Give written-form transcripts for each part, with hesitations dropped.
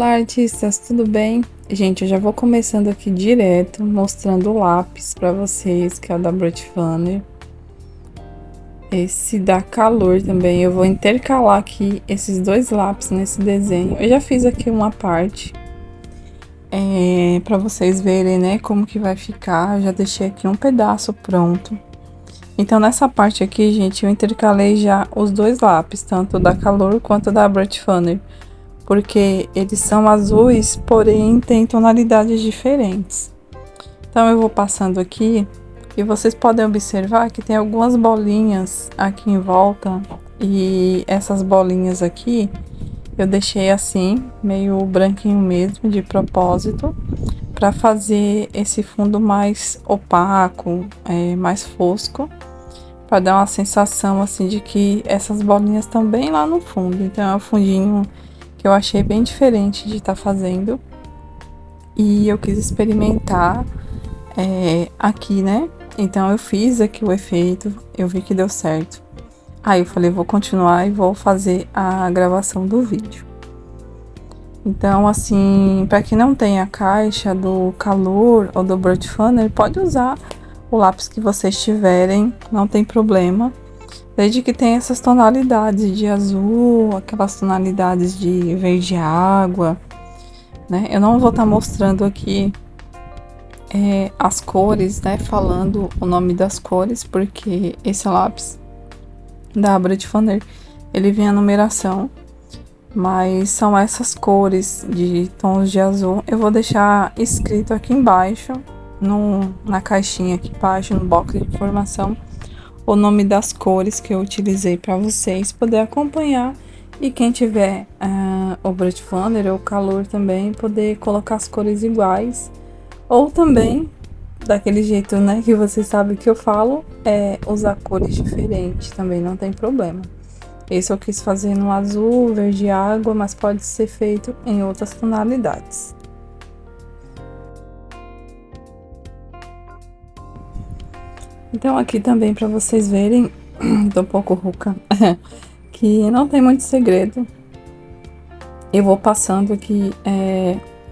Olá, artistas, tudo bem? Gente, eu já vou começando aqui direto, mostrando o lápis para vocês, que é o da Brut Funner. Esse dá calor também, eu vou intercalar aqui esses dois lápis nesse desenho. Eu já fiz aqui uma parte, para vocês verem, né, como que vai ficar. Eu já deixei aqui um pedaço pronto. Então, nessa parte aqui, gente, eu intercalei já os dois lápis, tanto da Calor quanto da Brut Funner, porque eles são azuis, porém tem tonalidades diferentes. Então eu vou passando aqui e vocês podem observar que tem algumas bolinhas aqui em volta, e essas bolinhas aqui eu deixei assim, meio branquinho mesmo, de propósito, para fazer esse fundo mais opaco, mais fosco, para dar uma sensação assim de que essas bolinhas estão bem lá no fundo. Então é um fundinho que eu achei bem diferente de estar fazendo, e eu quis experimentar aqui, né? Então eu fiz aqui o efeito, eu vi que deu certo. Aí eu falei, vou continuar e vou fazer a gravação do vídeo. Então, assim, para quem não tem a caixa do Calor ou do Brut Funner, pode usar o lápis que vocês tiverem, não tem problema. Desde que tenha essas tonalidades de azul, aquelas tonalidades de verde água, né? Eu não vou estar mostrando aqui as cores, né? Falando o nome das cores, porque esse lápis da Brut Funner, ele vem a numeração. Mas são essas cores de tons de azul. Eu vou deixar escrito aqui embaixo, na caixinha aqui embaixo, no box de informação, o nome das cores que eu utilizei para vocês poder acompanhar, e quem tiver o Brut Funner ou o Calor também poder colocar as cores iguais, ou também daquele jeito, né, que vocês sabem que eu falo, usar cores diferentes também, não tem problema. Esse eu quis fazer no azul, verde água, mas pode ser feito em outras tonalidades. Então aqui também para vocês verem, tô um pouco rouca, que não tem muito segredo. Eu vou passando aqui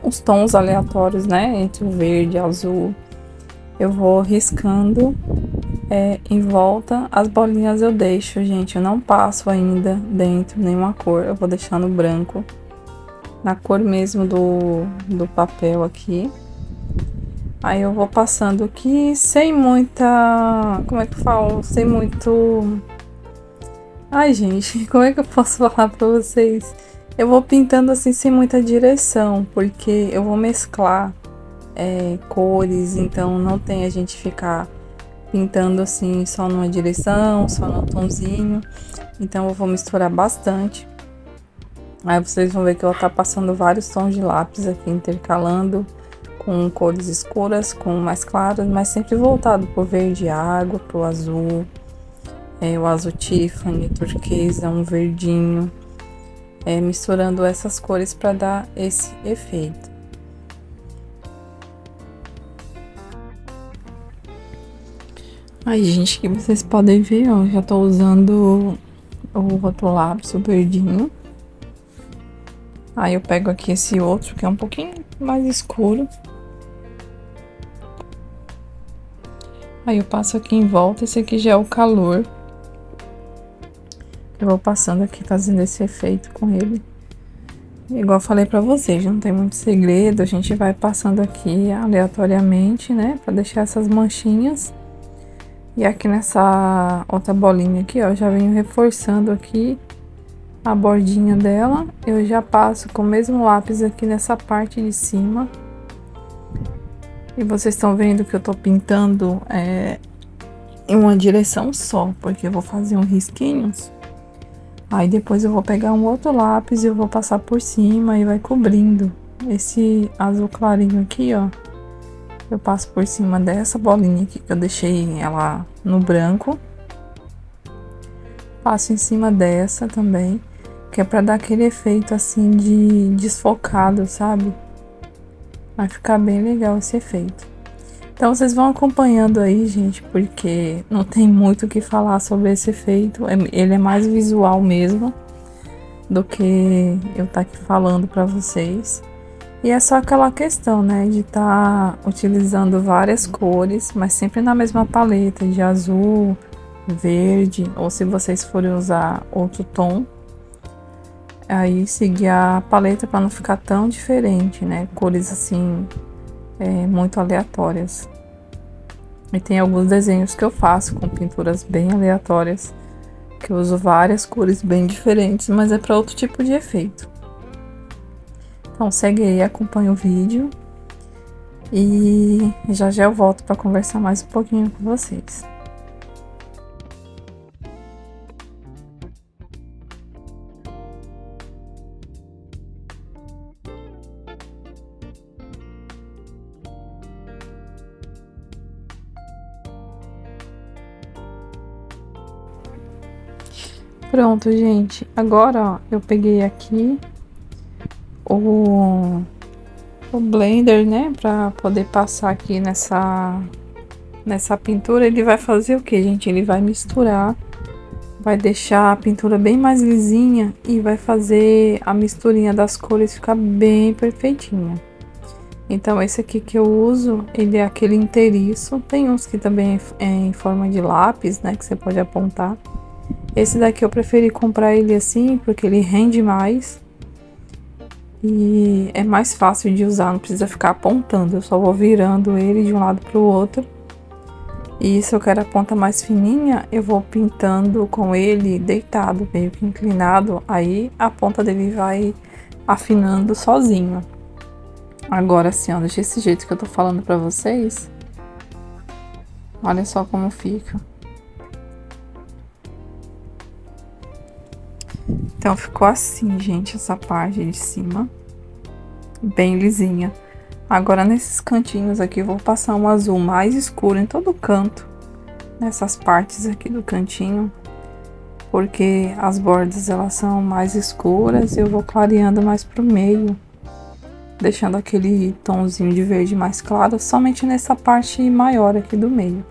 os tons aleatórios, né, entre o verde e o azul. Eu vou riscando em volta. As bolinhas eu deixo, gente, eu não passo ainda dentro nenhuma cor, eu vou deixando branco, na cor mesmo do papel aqui. Aí eu vou passando aqui sem muita, como é que eu falo? Sem muito... Ai, gente, como é que eu posso falar pra vocês? Eu vou pintando assim sem muita direção, porque eu vou mesclar cores, então não tem a gente ficar pintando assim só numa direção, só num tonzinho. Então eu vou misturar bastante. Aí vocês vão ver que eu vou estar passando vários tons de lápis aqui, intercalando com cores escuras, com mais claras, mas sempre voltado pro verde água, pro azul, o azul Tiffany, turquesa, um verdinho, misturando essas cores para dar esse efeito. Aí, gente, que vocês podem ver, ó, já tô usando o outro lápis, o verdinho. Aí eu pego aqui esse outro, que é um pouquinho mais escuro. Aí eu passo aqui em volta, esse aqui já é o Calor. Eu vou passando aqui, fazendo esse efeito com ele. Igual eu falei pra vocês, não tem muito segredo, a gente vai passando aqui aleatoriamente, né, pra deixar essas manchinhas. E aqui nessa outra bolinha aqui, ó, já venho reforçando aqui a bordinha dela. Eu já passo com o mesmo lápis aqui nessa parte de cima. E vocês estão vendo que eu tô pintando em uma direção só, porque eu vou fazer uns risquinhos. Aí depois eu vou pegar um outro lápis e eu vou passar por cima e vai cobrindo. Esse azul clarinho aqui, ó, eu passo por cima dessa bolinha aqui que eu deixei ela no branco. Passo em cima dessa também, que é pra dar aquele efeito assim de desfocado, sabe? Vai ficar bem legal esse efeito. Então vocês vão acompanhando aí, gente, porque não tem muito o que falar sobre esse efeito. Ele é mais visual mesmo. do que eu estar aqui falando para vocês. E é só aquela questão, né, de estar utilizando várias cores, mas sempre na mesma paleta de azul, verde, ou se vocês forem usar outro tom, aí seguir a paleta para não ficar tão diferente, né, cores assim, muito aleatórias. E tem alguns desenhos que eu faço com pinturas bem aleatórias, que eu uso várias cores bem diferentes, mas é para outro tipo de efeito. Então segue aí, acompanha o vídeo e já já eu volto para conversar mais um pouquinho com vocês. Pronto, gente. Agora, ó, eu peguei aqui o blender, né, para poder passar aqui nessa pintura. Ele vai fazer o que, gente? Ele vai misturar, vai deixar a pintura bem mais lisinha e vai fazer a misturinha das cores ficar bem perfeitinha. Então esse aqui que eu uso, ele é aquele inteiriço. Tem uns que também é em forma de lápis, né, que você pode apontar. Esse daqui eu preferi comprar ele assim, porque ele rende mais. E é mais fácil de usar, não precisa ficar apontando. Eu só vou virando ele de um lado para o outro. E se eu quero a ponta mais fininha, eu vou pintando com ele deitado, meio que inclinado. Aí a ponta dele vai afinando sozinho. Agora assim, ó, desse jeito que eu tô falando pra vocês. Olha só como fica. Então ficou assim, gente, essa parte de cima, bem lisinha. Agora nesses cantinhos aqui eu vou passar um azul mais escuro em todo o canto, nessas partes aqui do cantinho, porque as bordas elas são mais escuras e eu vou clareando mais pro meio, deixando aquele tomzinho de verde mais claro somente nessa parte maior aqui do meio.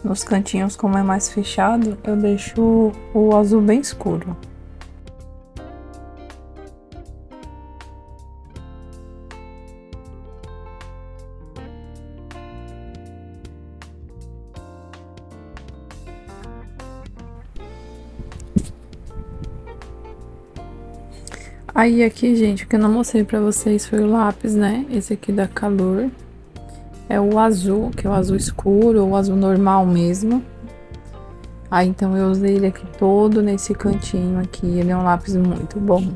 Nos cantinhos, como é mais fechado, eu deixo o azul bem escuro. Aí aqui, gente, o que eu não mostrei pra vocês foi o lápis, né? Esse aqui da Calor. É o azul, que é o azul escuro, ou o azul normal mesmo. Aí então eu usei ele aqui todo nesse cantinho aqui. Ele é um lápis muito bom.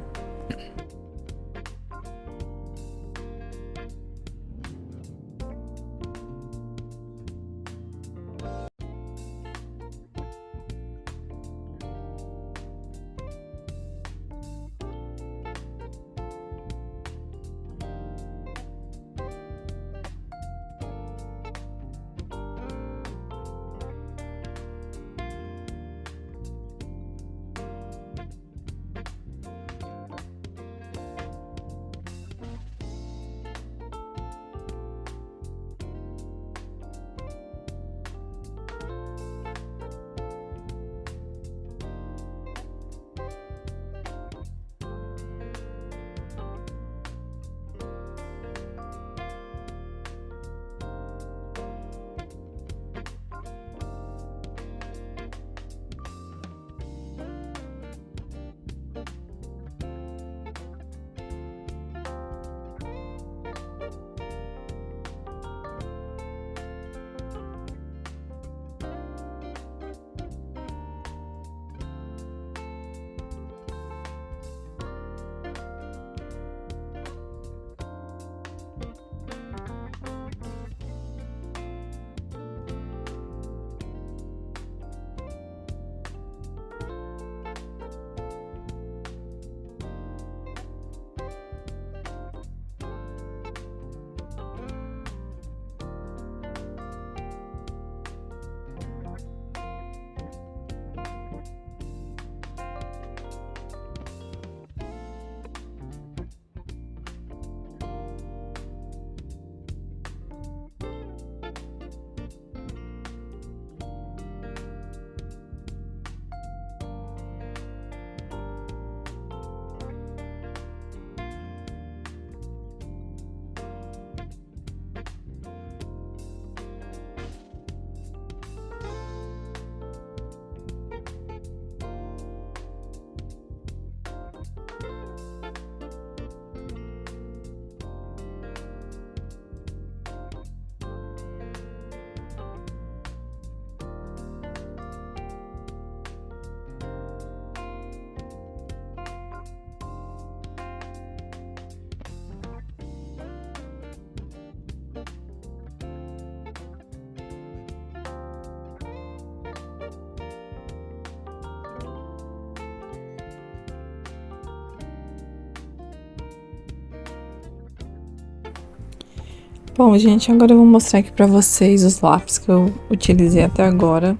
Bom, gente, agora eu vou mostrar aqui pra vocês os lápis que eu utilizei até agora.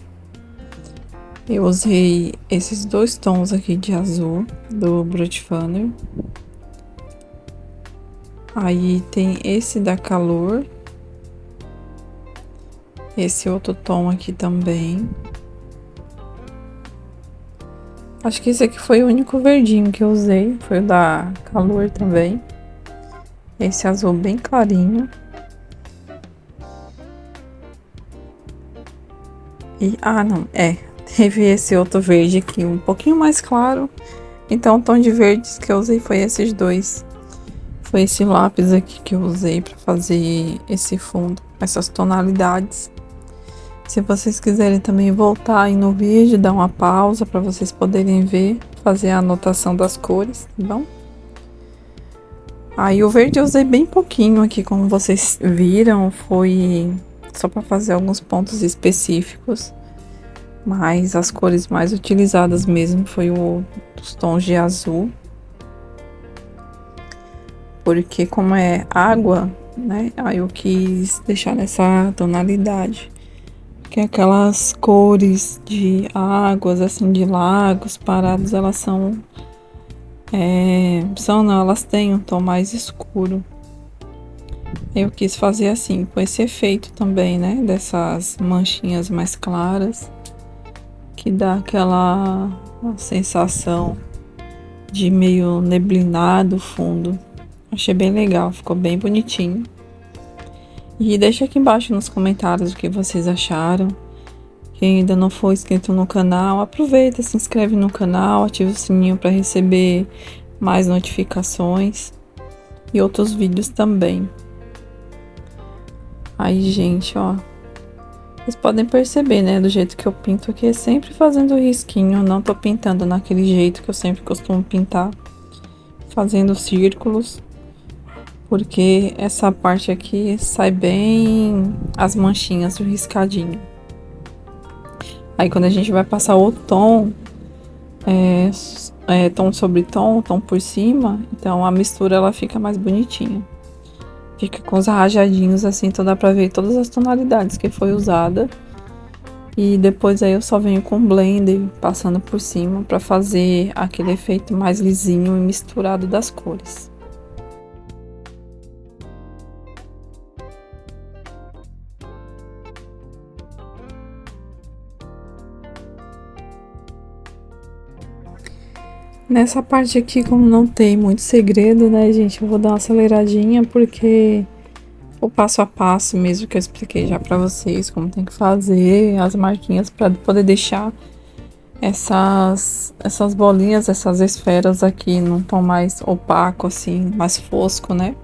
Eu usei esses dois tons aqui de azul do Brut Funner. Aí tem esse da Calor. Esse outro tom aqui também. Acho que esse aqui foi o único verdinho que eu usei. Foi o da Calor também. Esse azul bem clarinho. E, não, teve esse outro verde aqui, um pouquinho mais claro. Então, o tom de verdes que eu usei foi esses dois. Foi esse lápis aqui que eu usei para fazer esse fundo, essas tonalidades. Se vocês quiserem também voltar aí no vídeo, dar uma pausa para vocês poderem ver, fazer a anotação das cores, tá bom? Aí o verde eu usei bem pouquinho aqui, como vocês viram, foi só para fazer alguns pontos específicos. Mas as cores mais utilizadas mesmo foi os tons de azul. Porque como é água, né, aí eu quis deixar nessa tonalidade. Que aquelas cores de águas, assim, de lagos parados, elas elas têm um tom mais escuro. Eu quis fazer assim, com esse efeito também, né, dessas manchinhas mais claras, que dá aquela sensação de meio neblinado fundo. Achei bem legal, ficou bem bonitinho. E deixa aqui embaixo nos comentários o que vocês acharam. Quem ainda não for inscrito no canal, aproveita, se inscreve no canal, ativa o sininho para receber mais notificações e outros vídeos também. Aí, gente, ó, vocês podem perceber, né, do jeito que eu pinto aqui, é sempre fazendo risquinho, não tô pintando naquele jeito que eu sempre costumo pintar, fazendo círculos. Porque essa parte aqui sai bem as manchinhas do riscadinho. Aí quando a gente vai passar o tom, tom sobre tom, tom por cima, então a mistura ela fica mais bonitinha. Fica com os rajadinhos assim, então dá pra ver todas as tonalidades que foi usada. E depois aí eu só venho com o blender passando por cima pra fazer aquele efeito mais lisinho e misturado das cores. Nessa parte aqui, como não tem muito segredo, né, gente, eu vou dar uma aceleradinha porque o passo a passo mesmo que eu expliquei já pra vocês, como tem que fazer as marquinhas pra poder deixar essas bolinhas, essas esferas aqui num tom mais opaco, assim, mais fosco, né?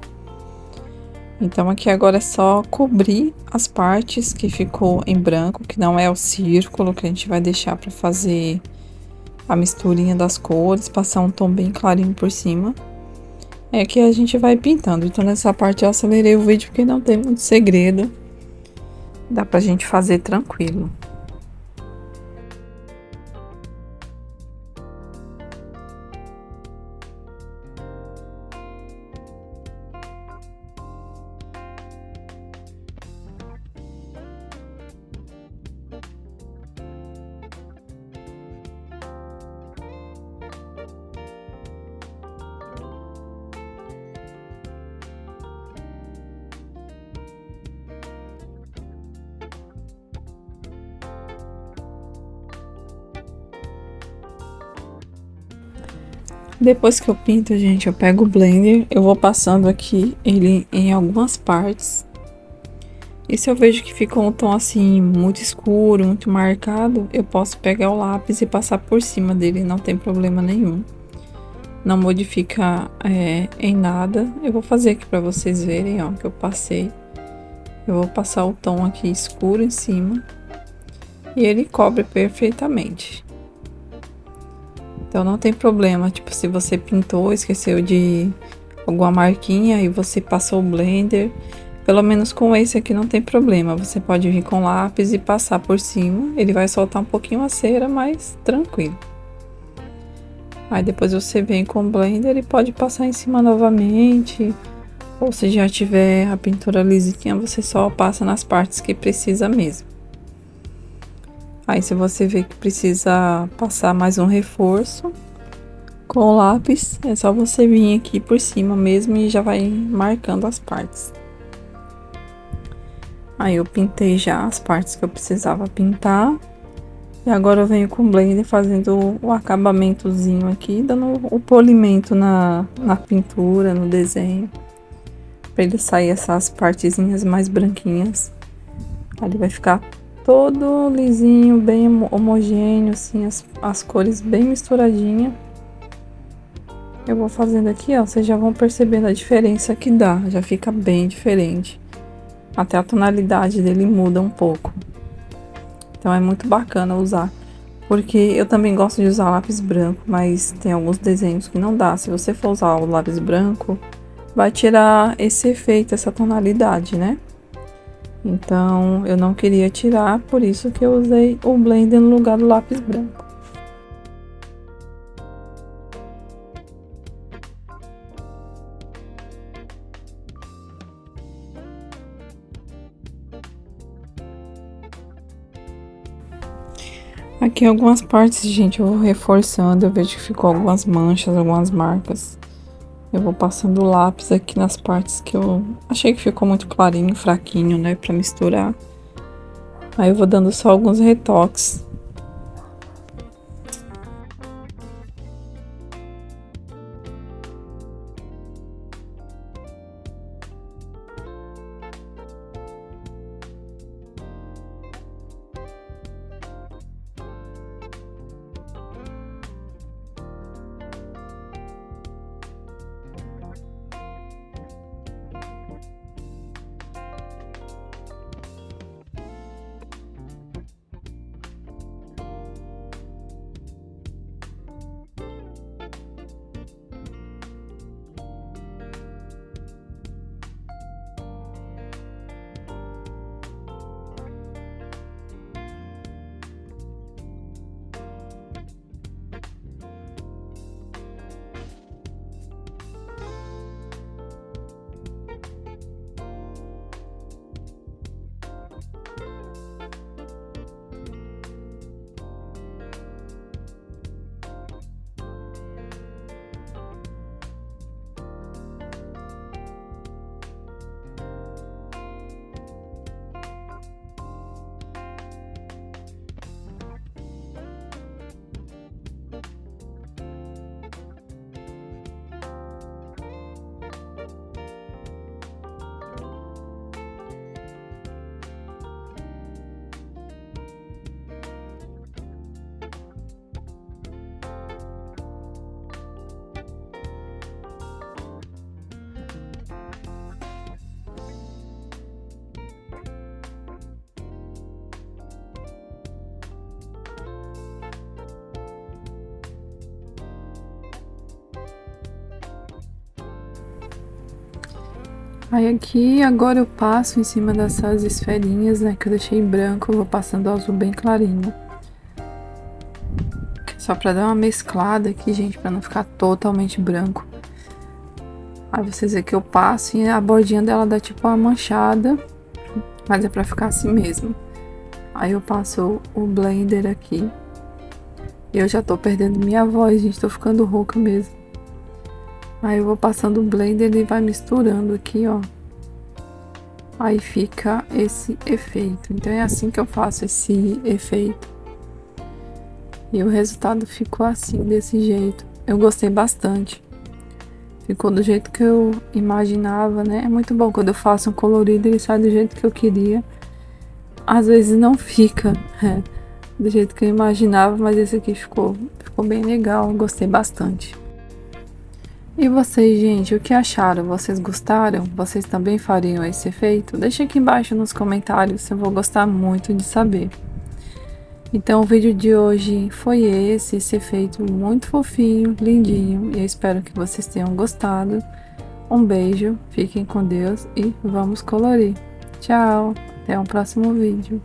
Então aqui agora é só cobrir as partes que ficou em branco, que não é o círculo que a gente vai deixar pra fazer a misturinha das cores, passar um tom bem clarinho por cima. É que a gente vai pintando. Então nessa parte eu acelerei o vídeo porque não tem muito segredo. Dá pra gente fazer tranquilo. Depois que eu pinto, gente, eu pego o blender, eu vou passando aqui ele em algumas partes. E se eu vejo que ficou um tom assim, muito escuro, muito marcado, eu posso pegar o lápis e passar por cima dele, não tem problema nenhum. Não modifica em nada. Eu vou fazer aqui pra vocês verem, ó, que eu passei. Eu vou passar o tom aqui escuro em cima. E ele cobre perfeitamente. Então não tem problema, tipo, se você pintou, esqueceu de alguma marquinha e você passou o blender, pelo menos com esse aqui não tem problema. Você pode vir com lápis e passar por cima, ele vai soltar um pouquinho a cera, mas tranquilo. Aí depois você vem com o blender e pode passar em cima novamente, Ou se já tiver a pintura lisinha, você só passa nas partes que precisa mesmo. Aí se você vê que precisa passar mais um reforço com o lápis, é só você vir aqui por cima mesmo e já vai marcando as partes. Aí eu pintei já as partes que eu precisava pintar. E agora eu venho com o blender fazendo o acabamentozinho aqui, dando o polimento na pintura, no desenho. Pra ele sair essas partezinhas mais branquinhas. Aí ele vai ficar todo lisinho, bem homogêneo, assim, as cores bem misturadinhas. Eu vou fazendo aqui, ó, vocês já vão percebendo a diferença que dá, já fica bem diferente. Até a tonalidade dele muda um pouco. Então é muito bacana usar, porque eu também gosto de usar lápis branco, mas tem alguns desenhos que não dá. Se você for usar o lápis branco, vai tirar esse efeito, essa tonalidade, né? Então eu não queria tirar, por isso que eu usei o blender no lugar do lápis branco. Aqui algumas partes, gente, eu vou reforçando, eu vejo que ficou algumas manchas, algumas marcas. Eu vou passando o lápis aqui nas partes que eu achei que ficou muito clarinho, fraquinho, né, pra misturar. Aí eu vou dando só alguns retoques. Aí aqui, agora eu passo em cima dessas esferinhas, né, que eu deixei branco, eu vou passando azul bem clarinho. Só pra dar uma mesclada aqui, gente, pra não ficar totalmente branco. Aí vocês veem que eu passo e a bordinha dela dá tipo uma manchada, mas é pra ficar assim mesmo. Aí eu passo o blender aqui. Eu já tô perdendo minha voz, gente, tô ficando rouca mesmo. Aí eu vou passando o blender e vai misturando aqui, ó. Aí fica esse efeito. Então é assim que eu faço esse efeito. E o resultado ficou assim, desse jeito. Eu gostei bastante. Ficou do jeito que eu imaginava, né? É muito bom quando eu faço um colorido, ele sai do jeito que eu queria. Às vezes não fica do jeito que eu imaginava, mas esse aqui ficou bem legal. Eu gostei bastante. E vocês, gente, o que acharam? Vocês gostaram? Vocês também fariam esse efeito? Deixa aqui embaixo nos comentários, eu vou gostar muito de saber. Então o vídeo de hoje foi esse efeito muito fofinho, lindinho, e eu espero que vocês tenham gostado. Um beijo, fiquem com Deus e vamos colorir. Tchau, até o próximo vídeo.